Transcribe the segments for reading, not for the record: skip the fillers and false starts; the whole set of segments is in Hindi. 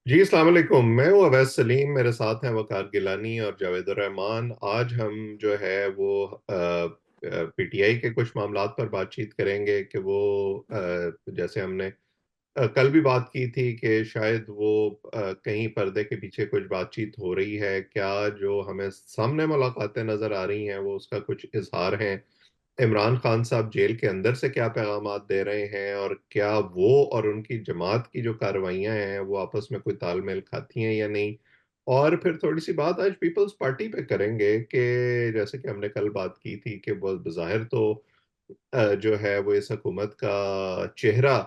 जी अस्सलाम वालेकुम। मैं हूँ अवैस सलीम, मेरे साथ हैं वकार गिलानी और जावेद रहमान। आज हम जो है वो पीटीआई के कुछ मामलात पर बातचीत करेंगे कि वो जैसे हमने कल भी बात की थी कि शायद वो कहीं पर्दे के पीछे कुछ बातचीत हो रही है क्या, जो हमें सामने मुलाकातें नजर आ रही हैं वो उसका कुछ इजहार है। इमरान खान साहब जेल के अंदर से क्या पैगामात दे रहे हैं और क्या वो और उनकी जमात की जो कार्रवाइयां हैं वो आपस में कोई तालमेल खाती हैं या नहीं। और फिर थोड़ी सी बात आज पीपल्स पार्टी पे करेंगे कि जैसे कि हमने कल बात की थी कि वो बज़ाहिर तो जो है वो इस हुकूमत का चेहरा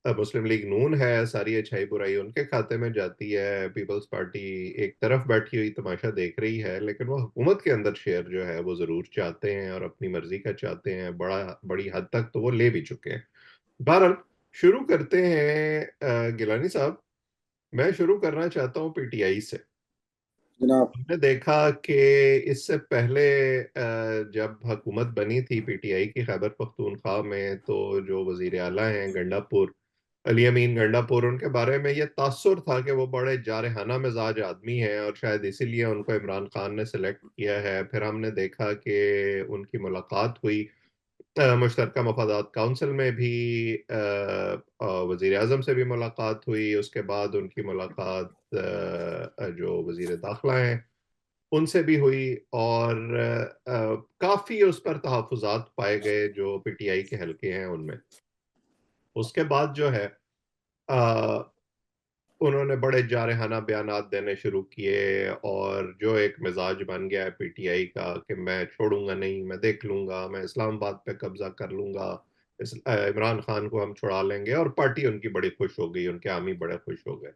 मुस्लिम लीग नून है, सारी अच्छाई बुराई उनके खाते में जाती है। पीपल्स पार्टी एक तरफ बैठी हुई तमाशा देख रही है, लेकिन वो हुकूमत के अंदर शेयर जो है वो जरूर चाहते हैं और अपनी मर्जी का चाहते हैं। बड़ी हद तक तो वो ले भी चुके हैं। बहरहाल, शुरू करते हैं। गिलानी साहब, मैं शुरू करना चाहता हूँ पीटीआई से। जनाब। हमने देखा कि इससे पहले जब हुकूमत बनी थी पीटीआई की खैबर पख्तूनख्वा में, तो जो वजीर आला हैं गंडापुर, अली अमीन गंडापुर, उनके बारे में ये तासुर था कि वो बड़े जारहाना मिजाज आदमी हैं और शायद इसीलिए उनको इमरान खान ने सेलेक्ट किया है। फिर हमने देखा कि उनकी मुलाकात हुई मुश्तरका मफादात काउंसिल में भी, वजीर आजम से भी मुलाकात हुई। उसके बाद उनकी मुलाकात जो वजीर दाखिला हैं उनसे भी हुई, और काफी उस पर तहफुजात पाए गए जो पीटीआई के हलके हैं उनमें। उसके बाद जो है अ, उन्होंने बड़े जारहाना बयानात देने शुरू किए, और जो एक मिजाज बन गया है पीटीआई का कि मैं छोड़ूंगा नहीं, मैं देख लूंगा, मैं इस्लामाबाद पे कब्जा कर लूंगा, इमरान खान को हम छुड़ा लेंगे। और पार्टी उनकी बड़ी खुश हो गई, उनके आमी बड़े खुश हो गए।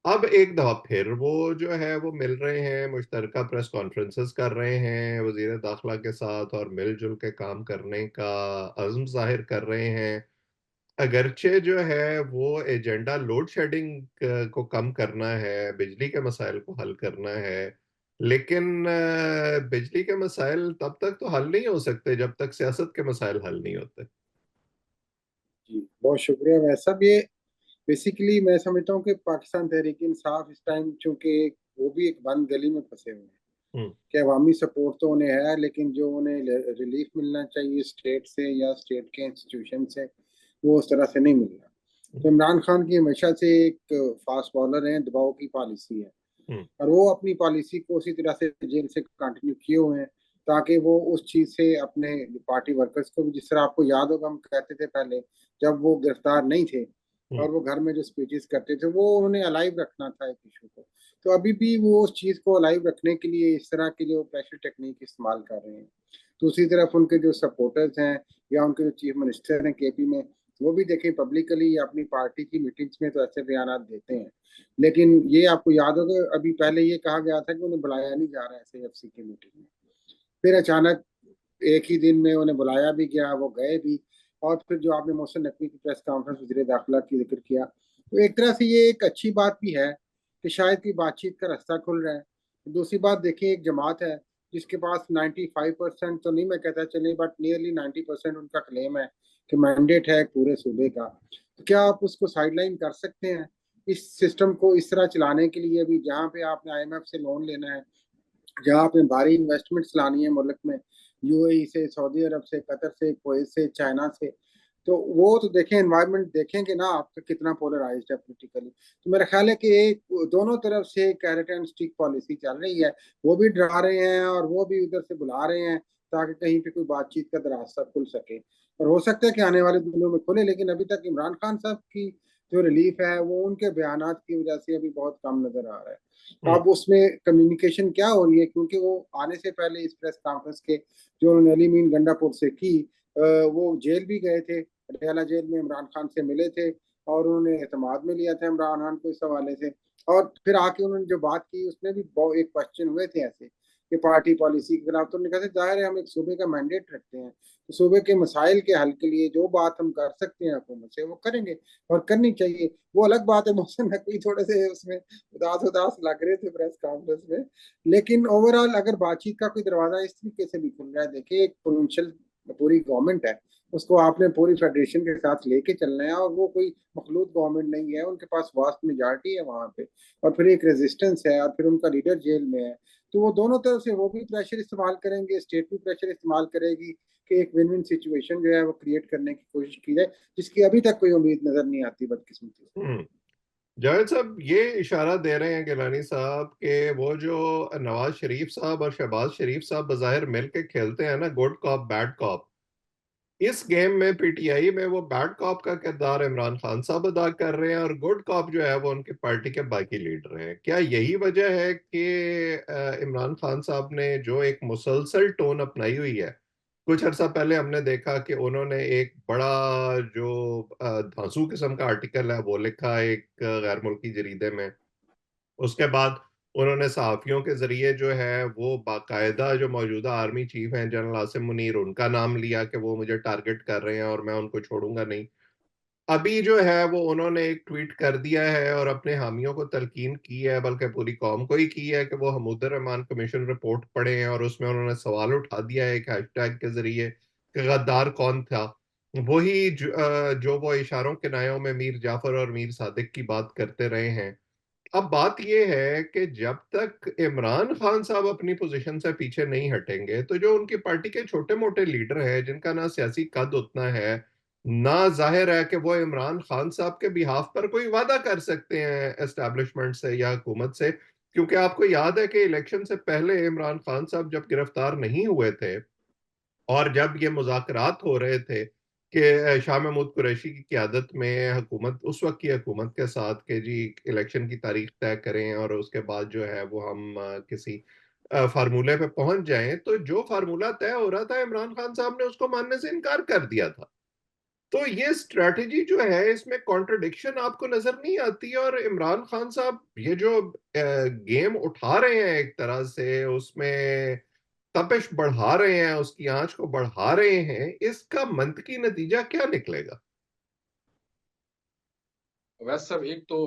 अब एक दफा फिर वो जो है वो मिल रहे हैं, मुश्तरका प्रेस कॉन्फ्रेंसेस कर रहे हैं वजीर दाखिला के साथ और मिलजुल के काम करने का अज़्म जाहिर कर रहे हैं। अगरचे जो है वो एजेंडा लोड शेडिंग को कम करना है, बिजली के मसाइल को हल करना है, लेकिन बिजली के मसाइल तब तक तो हल नहीं हो सकते जब तक सियासत के मसाइल हल नहीं होते। जी, बहुत शुक्रिया। वैसा भी बेसिकली मैं समझता हूँ कि पाकिस्तान तहरीक इंसाफ इस टाइम चूंकि वो भी एक बंद गली में फंसे हुए हैं हम्म। कि अवामी सपोर्ट तो उन्हें है, लेकिन जो उन्हें रिलीफ मिलना चाहिए स्टेट से या स्टेट के इंस्टीट्यूशन से, वो उस तरह से नहीं मिल रहा। तो इमरान खान की हमेशा से एक फास्ट बॉलर है, दबाव की पॉलिसी है, हम्म। और वो अपनी पॉलिसी को उसी तरह से जेल से कंटिन्यू किए हुए हैं, ताकि वो उस चीज से अपने पार्टी वर्कर्स को भी, जिस तरह आपको याद होगा हम कहते थे पहले जब वो गिरफ्तार नहीं थे हम्म। और वो घर में जो स्पीचेस करते थे, वो उन्हें अलाइव रखना था एक इशू को। तो अभी भी वो उस चीज को अलाइव रखने के लिए इस तरह की जो प्रेशर टेक्निक इस्तेमाल कर रहे हैं। दूसरी तरफ उनके जो सपोर्टर्स हैं या उनके जो चीफ मिनिस्टर हैं केपी में, वो भी देखें पब्लिकली अपनी पार्टी की मीटिंग्स में तो ऐसे बयान देते हैं, लेकिन ये आपको याद होगा अभी पहले ये कहा गया था कि उन्हें बुलाया नहीं जा रहा है एसएएफसी की मीटिंग में। फिर अचानक एक ही दिन में उन्हें बुलाया भी गया, वो गए भी। और फिर जो आपने मोहसिन नकवी की प्रेस कॉन्फ्रेंस वजीर दाखिला की जिक्र किया, तो एक तरह से ये एक अच्छी बात भी है कि शायद की बातचीत का रास्ता खुल रहा है। दूसरी बात देखिए, एक जमात है जिसके पास 95% तो नहीं मैं कहता चले, बट नियरली 90% उनका क्लेम है कि मैंडेट है पूरे सूबे का। तो क्या आप उसको साइडलाइन कर सकते हैं इस सिस्टम को इस तरह चलाने के लिए? अभी जहाँ पे आपने आईएमएफ से लोन लेना है, जहाँ पे भारी इन्वेस्टमेंट्स लानी है मुल्क में, यूएई से, सऊदी अरब से, कतर से, कुवैत से, चाइना से, तो वो तो देखें, एनवायरनमेंट देखेंगे ना आप, तो कितना पोलराइज्ड है पोलिटिकली। तो मेरा ख्याल है कि एक दोनों तरफ से कैरेट एंड स्टिक पॉलिसी चल रही है। वो भी डरा रहे हैं और वो भी उधर से बुला रहे हैं ताकि कहीं पे कोई बातचीत का रास्ता खुल सके। और हो सकता है कि आने वाले दिनों में खुले, लेकिन अभी तक इमरान खान साहब की जो रिलीफ है वो उनके बयानात की वजह से अभी बहुत कम नजर आ रहा है। हम्म। अब उसमें कम्युनिकेशन क्या हो रही है, क्योंकि वो आने से पहले इस प्रेस कॉन्फ्रेंस के जो उन्होंने अली मीन गंडापुर से की, वो जेल भी गए थे, पटियाला जेल में इमरान खान से मिले थे और उन्होंने एतमाद में लिया था इमरान खान को इस हवाले से। और फिर आके उन्होंने जो बात की उसमें भी एक क्वेश्चन हुए थे ऐसे कि पार्टी पॉलिसी के खिलाफ, तो उन्होंने कहा था जाहिर है हम एक सूबे का मैंडेट रखते हैं, तो सूबे के मसाइल के हल के लिए जो बात हम कर सकते हैं हुकूमत से वो करेंगे और करनी चाहिए। वो अलग बात है, मोहसिन नकवी थोड़े से उसमें उदास उदास लग रहे थे प्रेस कॉन्फ्रेंस में, लेकिन ओवरऑल अगर बातचीत का कोई दरवाजा इस तरीके से भी खुल रहा है, देखिए एक पोटेंशियल पूरी गवर्नमेंट है, उसको आपने पूरी फेडरेशन के साथ लेके चलना है, और वो कोई मखलूत गवर्नमेंट नहीं है, उनके पास वास्ट मेजॉरिटी है वहां पे, और फिर एक रेजिस्टेंस है, और फिर उनका लीडर जेल में है। तो वो दोनों तरफ से वो भी प्रेशर इस्तेमाल करेंगे, स्टेट भी प्रेशर इस्तेमाल करेगी कि एक विन विन सिचुएशन जो है वो क्रिएट करने की कोशिश की जाए, जिसकी अभी तक कोई उम्मीद नजर नहीं आती, बदकिस्मती से। हम्म। जावेद साहब ये इशारा दे रहे हैं गिलानी साहब के वो जो नवाज शरीफ साहब और शहबाज शरीफ साहब बज़ाहिर मिल के खेलते हैं ना, गुड कॉप बैड कॉप, इस गेम में पीटीआई में वो बैड कॉप का किरदार इमरान खान साहब अदा कर रहे हैं और गुड कॉप जो है वो उनके पार्टी के बाकी लीडर हैं। क्या यही वजह है कि इमरान खान साहब ने जो एक मुसलसल टोन अपनाई हुई है? कुछ अर्सा पहले हमने देखा कि उन्होंने एक बड़ा जो धांसू किस्म का आर्टिकल है वो लिखा एक गैर मुल्की जरीदे में। उसके बाद उन्होंने सहाफियों के जरिए जो है वो बाकायदा जो मौजूदा आर्मी चीफ हैं जनरल आसिम मुनीर, उनका नाम लिया कि वो मुझे टारगेट कर रहे हैं और मैं उनको छोड़ूंगा नहीं। अभी जो है वो उन्होंने एक ट्वीट कर दिया है और अपने हामियों को तलकीन की है, बल्कि पूरी कौम को ही की है, कि वो हमूदुर रहमान कमीशन रिपोर्ट पढ़े हैं। और उसमें उन्होंने सवाल उठा दिया है एक हैशटैग के जरिए कि गद्दार कौन था। वही जो वो इशारों किनायों में मीर जाफर और मीर सादिक की बात करते रहे हैं। अब बात यह है कि जब तक इमरान खान साहब अपनी पोजीशन से पीछे नहीं हटेंगे तो जो उनकी पार्टी के छोटे मोटे लीडर हैं जिनका ना सियासी कद उतना है, ना जाहिर है कि वो इमरान खान साहब के बिहाफ पर कोई वादा कर सकते हैं एस्टेब्लिशमेंट से या हुकूमत से। क्योंकि आपको याद है कि इलेक्शन से पहले इमरान खान साहब जब गिरफ्तार नहीं हुए थे और जब ये मुज़ाकरात हो रहे थे कि शाह महमूद कुरैशी की क़यादत में हुकूमत, उस वक्त की हुकूमत के साथ, कि जी इलेक्शन की तारीख तय करें और उसके बाद जो है वो हम किसी फार्मूले पे पहुंच जाएं, तो जो फार्मूला तय हो रहा था इमरान खान साहब ने उसको मानने से इनकार कर दिया था। तो ये स्ट्रेटजी जो है इसमें कॉन्ट्रडिक्शन आपको नजर नहीं आती? और इमरान खान साहब ये जो गेम उठा रहे हैं एक तरह से, उसमें तपिश बढ़ा रहे हैं, उसकी आंच को बढ़ा रहे हैं, इसका मंतकी नतीजा क्या निकलेगा? वैसे सब एक तो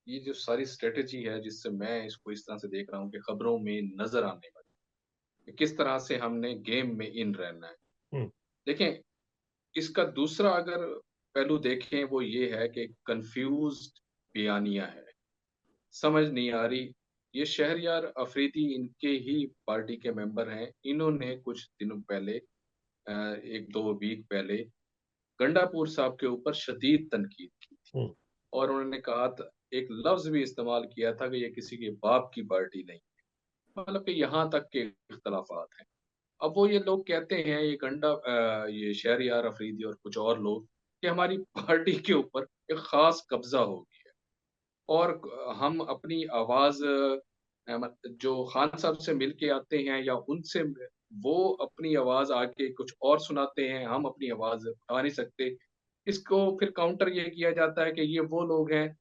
ये जो सारी स्ट्रेटेजी है जिससे मैं इसको इस तरह से देख रहा हूँ कि खबरों में नजर आने वाली कि किस तरह से हमने गेम में इन रहना है। हम्म। देखें, इसका दूसरा अगर पहलू देखें वो ये है कि कंफ्यूज्ड बयानिया है, समझ नहीं आ रही। ये शहरयार अफरीदी इनके ही पार्टी के मेंबर हैं, इन्होंने कुछ दिनों पहले एक दो वीक पहले गंडापुर साहब के ऊपर शदीद तनकीद की थी, हम्म। और उन्होंने कहा था, एक लफ्ज भी इस्तेमाल किया था कि ये किसी के बाप की पार्टी नहीं, मतलब कि यहाँ तक के इख्तलाफात हैं। अब वो ये लोग कहते हैं, ये ये शहरयार अफरीदी और कुछ और लोग, कि हमारी पार्टी के ऊपर एक खास कब्जा हो गया है, और हम अपनी आवाज जो खान साहब से मिल के आते हैं या उनसे वो अपनी आवाज आके कुछ और सुनाते हैं, हम अपनी आवाज उठा नहीं सकते। इसको फिर काउंटर ये किया जाता है कि ये वो लोग हैं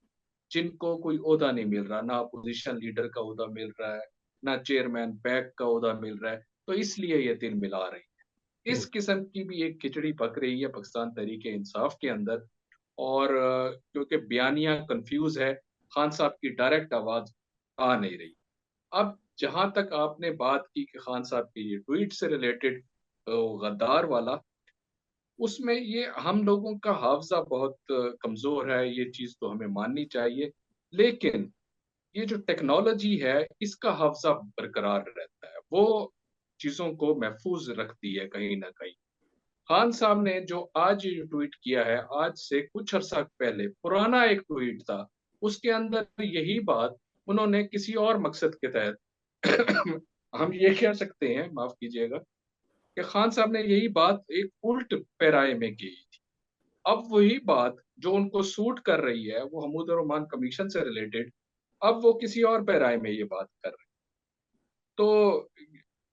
जिनको कोई ओहदा नहीं मिल रहा, ना अपोजिशन लीडर का ओहदा मिल रहा है, ना चेयरमैन पैक का ओहदा मिल रहा है, तो इसलिए ये तिल मिला रही है। हम्म। इस किस्म की भी एक खिचड़ी पक रही है पाकिस्तान तहरीक इंसाफ के अंदर। और क्योंकि बयानिया कंफ्यूज है, खान साहब की डायरेक्ट आवाज आ नहीं रही। अब जहां तक आपने बात की कि खान साहब के ये ट्वीट से रिलेटेड गद्दार वाला, उसमें ये हम लोगों का हावजा बहुत कमजोर है, ये चीज तो हमें माननी चाहिए। लेकिन ये जो टेक्नोलॉजी है इसका हावजा बरकरार रहता है, वो चीजों को महफूज रखती है कहीं ना कहीं। खान साहब ने जो आज ये ट्वीट किया है, आज से कुछ अरसा पहले पुराना एक ट्वीट था, उसके अंदर यही बात उन्होंने किसी और मकसद के तहत हम ये कह सकते हैं, माफ कीजिएगा, कि खान साहब ने यही बात एक उल्ट पैराए में की थी। अब वही बात जो उनको सूट कर रही है, वो हमूद रहमान कमीशन से रिलेटेड, अब वो किसी और पैराए में ये बात कर रहे हैं। तो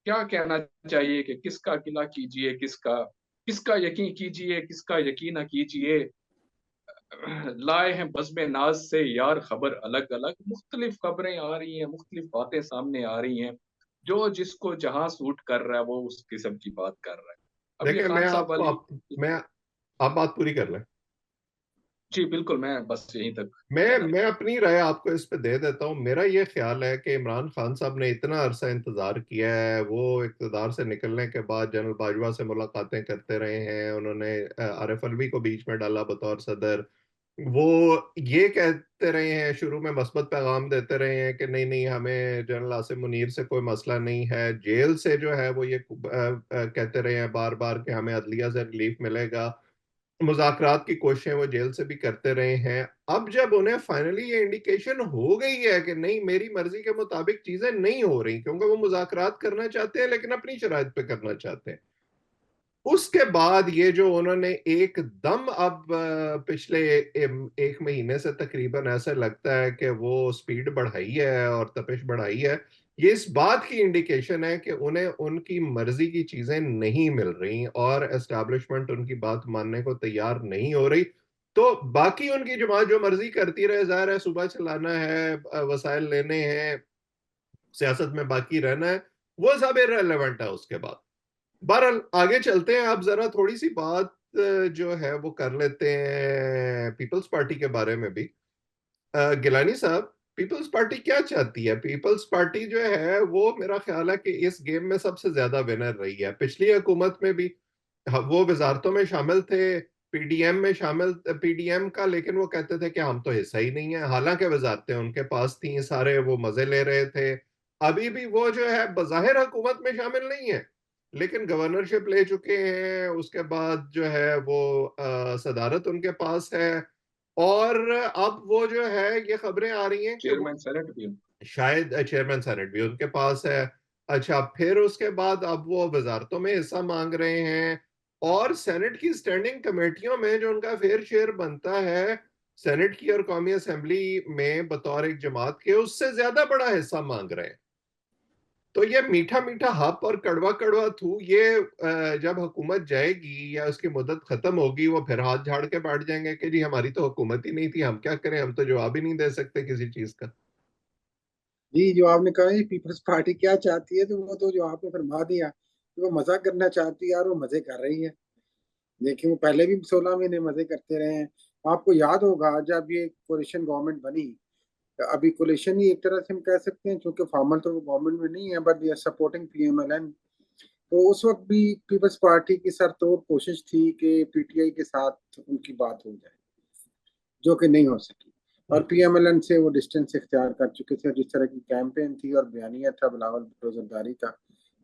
क्या कहना चाहिए कि किसका गिला कीजिए, किसका किसका यकीन कीजिए, किसका यकीन न कीजिए। लाए हैं बज़्म नाज से यार खबर अलग अलग, मुख्तलिफ खबरें आ रही हैं, मुख्तलिफ बातें सामने आ रही हैं, जो जिसको जहां सूट कर रहा है वो उस किस्म की बात कर रहा है। अब ये देखिए, खान साहब वाली, मैं आप बात पूरी कर लें। जी बिल्कुल, मैं बस यहीं तक मैं कहना मैं अपनी राय आपको इस पे दे देता हूँ। मेरा ये ख्याल है कि इमरान खान साहब ने इतना अरसा इंतजार किया है। वो इक़्तिदार से निकलने के बाद जनरल बाजवा से मुलाकातें करते रहे हैं। उन्होंने आरिफ अलवी को बीच में डाला बतौर सदर। वो ये कहते रहे हैं, शुरू में मस्बत पैगाम देते रहे हैं कि नहीं नहीं, हमें जनरल आसिम मुनीर से कोई मसला नहीं है। जेल से जो है वो ये कहते रहे हैं बार बार कि हमें अदलिया से रिलीफ मिलेगा। मुज़ाकरात की कोशिशें वो जेल से भी करते रहे हैं। अब जब उन्हें फाइनली ये इंडिकेशन हो गई है कि नहीं, मेरी मर्जी के मुताबिक चीजें नहीं हो रही, क्योंकि वो मुज़ाकरात करना चाहते हैं लेकिन अपनी शराइत पे करना चाहते हैं, उसके बाद ये जो उन्होंने एकदम अब पिछले एक महीने से तकरीबन ऐसा लगता है कि वो स्पीड बढ़ाई है और तपिश बढ़ाई है, ये इस बात की इंडिकेशन है कि उन्हें उनकी मर्जी की चीजें नहीं मिल रही और एस्टैब्लिशमेंट उनकी बात मानने को तैयार नहीं हो रही। तो बाकी उनकी जमात जो मर्जी करती रहे, जाहिर है सुबह चलाना है, वसाइल लेने हैं, सियासत में बाकी रहना है, वो सब इररिलेवेंट है उसके बाद। बहरहाल आगे चलते हैं। आप जरा थोड़ी सी बात जो है वो कर लेते हैं पीपल्स पार्टी के बारे में भी। गिलानी साहब, पीपल्स पार्टी क्या चाहती है? पीपल्स पार्टी जो है वो, मेरा ख्याल है कि इस गेम में सबसे ज्यादा विनर रही है। पिछली हुकूमत में भी वो वजारतों में शामिल थे, पीडीएम में शामिल, पीडीएम का, लेकिन वो कहते थे कि हम तो हिस्सा ही नहीं है, हालांकि वजारतें उनके पास थी, सारे वो मजे ले रहे थे। अभी भी वो जो है बज़ाहिर हुकूमत में शामिल नहीं है, लेकिन गवर्नरशिप ले चुके हैं। उसके बाद जो है वो सदारत उनके पास है। और अब वो जो है, ये खबरें आ रही हैं कि वो चेयरमैन सेनेट भी। शायद चेयरमैन सेनेट भी उनके पास है। अच्छा, फिर उसके बाद अब वो वजारतों में हिस्सा मांग रहे हैं और सेनेट की स्टैंडिंग कमेटियों में जो उनका फेयर शेयर बनता है, सेनेट की और कौमी असेंबली में बतौर एक जमात के, उससे ज्यादा बड़ा हिस्सा मांग रहे हैं। तो ये मीठा मीठा हप और कड़वा कड़वा थू, ये जब हुकूमत जाएगी या उसकी मुद्दत खत्म होगी, वो फिर हाथ झाड़ के बैठ जाएंगे कि जी हमारी तो हुकूमत ही नहीं थी, हम क्या करें, हम तो जवाब ही नहीं दे सकते किसी चीज का। जी, जो आपने कहा है पीपल्स पार्टी क्या चाहती है, तो वो तो जो आपने फरमा दिया कि वो मजा करना चाहती है और वो मजे कर रही है। देखिए, वो पहले भी 16 महीने मजे करते रहे हैं। आपको याद होगा जब ये कोalition गवर्नमेंट बनी, अभी कोalition ही एक तरह से हम कह सकते हैं, क्योंकि फॉर्मल तो वो गवर्नमेंट में नहीं है, but they are supporting PMLN. तो उस वक्त भी पीपल्स पार्टी की सरतोड़ कोशिश थी कि पीटीआई के साथ उनकी बात हो जाए, जो कि नहीं हो सकी। और पीएमएलएन से वो डिस्टेंस इख्तियार कर चुके थे। जिस तरह की कैंपेन थी और बयानिया था बिलावल भुट्टो जरदारी का,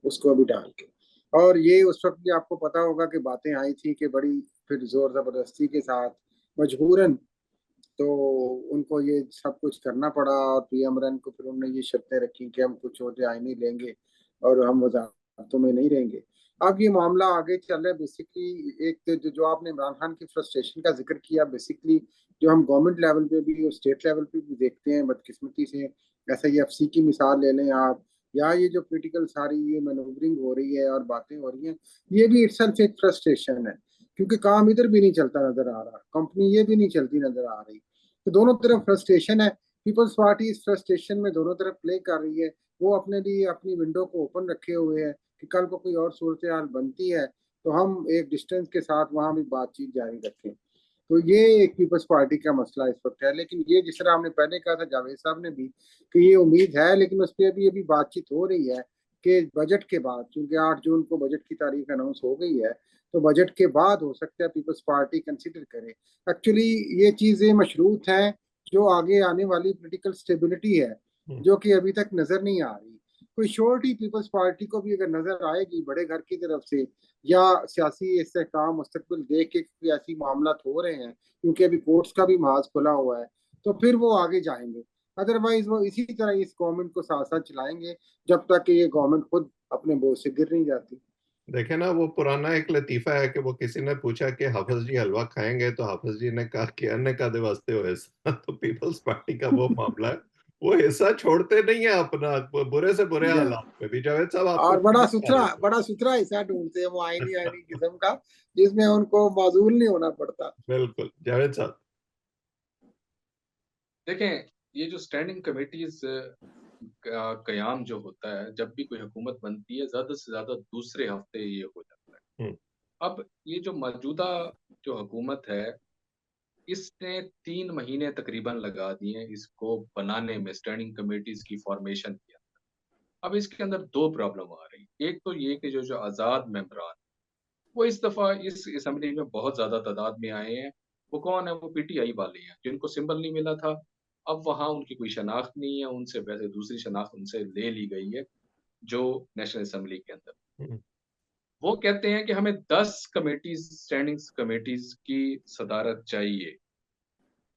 उसको भी डाल के। और ये उस वक्त भी आपको पता होगा कि बातें आई थी कि बड़ी फिर जोर जबरदस्ती के साथ मजबूरन तो उनको ये सब कुछ करना पड़ा। और पीएमएलएन को फिर उन्होंने ये शर्तें रखी कि हम कुछ छोटे आईनी लेंगे और हम वजारतों में नहीं रहेंगे। अब ये मामला आगे चल रहा है। बेसिकली एक तो जो आपने इमरान खान की फ्रस्ट्रेशन का जिक्र किया, बेसिकली जो हम गवर्नमेंट लेवल पे भी और स्टेट लेवल पे भी देखते हैं बदकिस्मती से, ऐसा ये एफसी की मिसाल ले लें आप, या ये जो पोलिटिकल सारी ये मैनूवरिंग हो रही है और बातें हो रही हैं, ये भी इटसेल्फ एक फ्रस्ट्रेशन है। क्योंकि काम इधर भी नहीं चलता नजर आ रहा, कंपनी ये भी नहीं चलती नजर आ रही, तो दोनों तरफ फ्रस्ट्रेशन है। पीपल्स पार्टी इस फ्रस्ट्रेशन में दोनों तरफ प्ले कर रही है। वो अपने लिए अपनी विंडो को ओपन रखे हुए है कि कल को कोई और सूरत हाल बनती है तो हम एक डिस्टेंस के साथ वहां भी बातचीत जारी रखें। तो ये एक पीपल्स पार्टी का मसला इस वक्त है। लेकिन ये जिस तरह हमने पहले कहा था जावेद साहब ने भी कि ये उम्मीद है, लेकिन उस पर अभी अभी बातचीत हो रही है कि बजट के बाद, क्योंकि 8 जून को बजट की तारीख अनाउंस हो गई है, तो बजट के बाद हो सकता है पीपल्स पार्टी कंसिडर करे। एक्चुअली ये चीजें मशरूत हैं जो आगे आने वाली पोलिटिकल स्टेबिलिटी है, जो कि अभी तक नजर नहीं आ रही। कोई श्योरिटी पीपल्स पार्टी को भी अगर नजर आएगी बड़े घर की तरफ से, या सियासी इस्तेहकाम मुस्तकबिल देख के कोई ऐसी मामला हो रहे हैं, क्योंकि अभी कोर्ट्स का भी महाज खुला हुआ है, तो फिर वो आगे जाएंगे। अदरवाइज वो इसी तरह इस गवर्नमेंट को साथ साथ चलाएंगे जब तक कि ये गवर्नमेंट खुद अपने बोझ से गिर नहीं जाती। देखे ना, वो पुराना एक लतीफा है कि वो किसी ने पूछा कि हाफिज जी हलवा खाएंगे, तो हाफिज जी ने कहा कि अन्य का दे वास्ते हो ऐसा। तो पीपल्स पार्टी का वो मामला है, वो हिस्सा छोड़ते नहीं है अपना, बुरे से बुरे या हालात में भी। जावेद साहब, आपको और क्या बता रहे थे? बड़ा सुथरा हिस्सा ढूंढते हैं वो, आईनी आईनी किस्म का, जिसमें उनको माजूल नहीं होना पड़ता। बिल्कुल, जावेद साहब। देखें, ये जो स्टैंडिंग कमेटीज का कयाम जो होता है, जब भी कोई हुकूमत बनती है, ज़्यादा से ज़्यादा दूसरे हफ्ते ये हो जाता है। हम्म। अब ये जो मौजूदा जो हुकूमत है, इसने 3 महीने तकरीबन लगा दिए हैं इसको बनाने में, स्टैंडिंग कमिटीज़ की फॉर्मेशन के अंदर। अब इसके अंदर 2 प्रॉब्लम आ रही हैं। एक तो ये कि जो आज़ाद मेंबरान, वो इस दफ़ा इस असेंबली में बहुत ज़्यादा तादाद में आए हैं। वो कौन है? वो पीटीआई वाले हैं, जिनको सिंबल नहीं मिला था। अब वहाँ उनकी कोई शनाख्त नहीं है, उनसे वैसे दूसरी शनाख्त उनसे ले ली गई है, जो नेशनल असेंबली के अंदर। हम्म, वो कहते हैं कि हमें 10 कमिटीज़, स्टैंडिंग कमिटीज़ की सदारत चाहिए।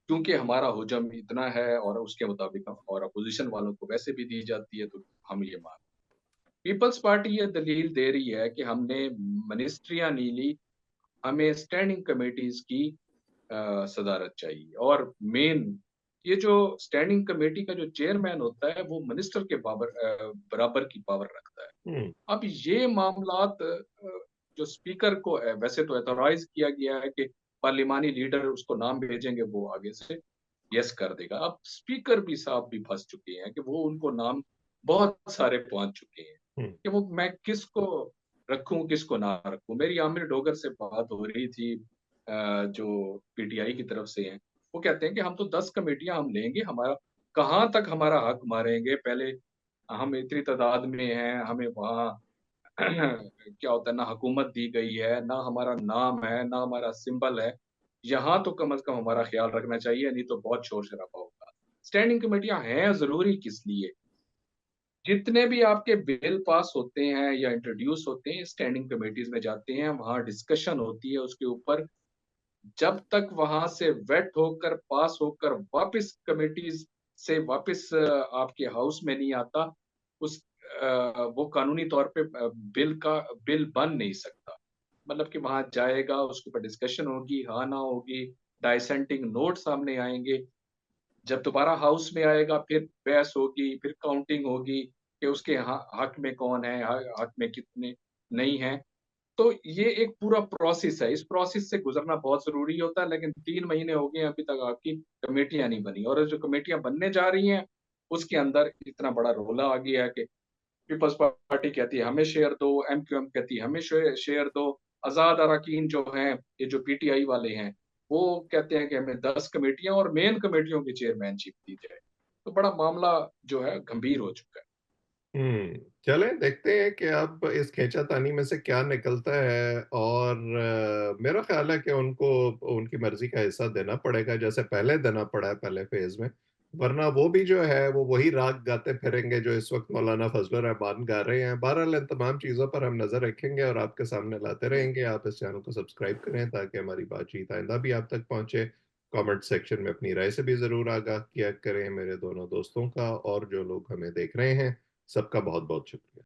क्योंकि हमारा हुजम इतना है और उसके मुताबिक और अपोज़िशन वालों को वैसे भी दी जाती है, तो हम ये मान पीपल्स पार्टी ये दलील दे रही है कि हमने मिनिस्ट्रियाँ नहीं ली, हमें स्टैंडिंग कमिटीज़ की सदारत चाहिए और मेन ये जो स्टैंडिंग कमेटी का जो चेयरमैन होता है, वो मिनिस्टर के बराबर की पावर रखता है। हम्म, अब ये मामलात जो स्पीकर को वैसे तो ऑथराइज़ किया गया है कि पार्लिमानी लीडर उसको नाम भेजेंगे, वो आगे से यस कर देगा। अब स्पीकर भी साहब भी फँस चुके हैं कि वो उनको नाम बहुत सारे पहुँच चुके हैं, हम्म, कि वो मैं किसको रखूँ, किसको ना रखूँ। मेरी आमिर डोगर से बात हो रही थी जो पीटीआई की तरफ से हैं। वो कहते हैं कि हम तो 10 कमेटियाँ हम लेंगे, हमारा कहाँ तक हमारा हक मारेंगे, पहले हम इतनी तादाद में हैं, हमें वहाँ क्या होता है ना हुकूमत दी गई है, ना हमारा नाम है, ना हमारा सिंबल है। यहाँ तो कम से कम हमारा ख़्याल रखना चाहिए, नहीं तो बहुत शोर-शराबा होगा। स्टैंडिंग कमेटियाँ हैं ज़रूरी किस लिए? जितने भी आपके बिल पास होते हैं या इंट्रोड्यूस होते हैं, स्टैंडिंग कमिटीज़ में जाते हैं, वहाँ डिस्कशन होती है उसके ऊपर। जब तक वहाँ से वेट होकर, पास होकर वापस कमिटीज़ से वापस आपके हाउस में नहीं आता, उस वो कानूनी तौर पे बिल बन नहीं सकता। मतलब कि वहाँ जाएगा, उसके ऊपर डिस्कशन होगी, हाँ, ना होगी, डाइसेंटिंग नोट सामने आएँगे। जब दोबारा हाउस में आएगा, फिर बहस होगी, फिर काउंटिंग होगी कि उसके हक में कौन है, हक में कितने नहीं हैं। तो ये एक पूरा प्रोसेस है, इस प्रोसेस से गुज़रना बहुत ज़रूरी होता है, लेकिन 3 महीने हो गए हैं अभी तक आपकी कमेटियाँ नहीं बनी और जो कमेटियाँ बनने जा रही हैं, उसके अंदर इतना बड़ा रोला आ गया है कि पीपल्स पार्टी कहती है हमें शेयर दो, एमक्यूएम कहती है हमें शेयर दो, आज़ाद अरकान जो हैं, ये जो पीटीआई वाले हैं, वो कहते हैं कि हमें 10 कमेटियाँ और मेन कमेटियों की चेयरमैनशिप दी जाए। तो बड़ा मामला जो है गंभीर हो चुका है। चलें देखते हैं कि अब इस खींचातानी में से क्या निकलता है और मेरा ख्याल है कि उनको उनकी मर्जी का हिस्सा देना पड़ेगा जैसे पहले देना पड़ा है पहले फेज में, वरना वो भी जो है वो वही राग गाते फिरेंगे जो इस वक्त मौलाना फजलुर रहमान गा रहे हैं। बहरहाल इन तमाम चीज़ों पर हम नजर रखेंगे और आपके सामने लाते रहेंगे। आप इस चैनल को सब्सक्राइब करें ताकि हमारी बातचीत आइंदा भी आप तक पहुंचे। कमेंट सेक्शन में अपनी राय से भी जरूर आगाह किया करें। मेरे दोनों दोस्तों का और जो लोग हमें देख रहे हैं, सबका बहुत बहुत शुक्रिया।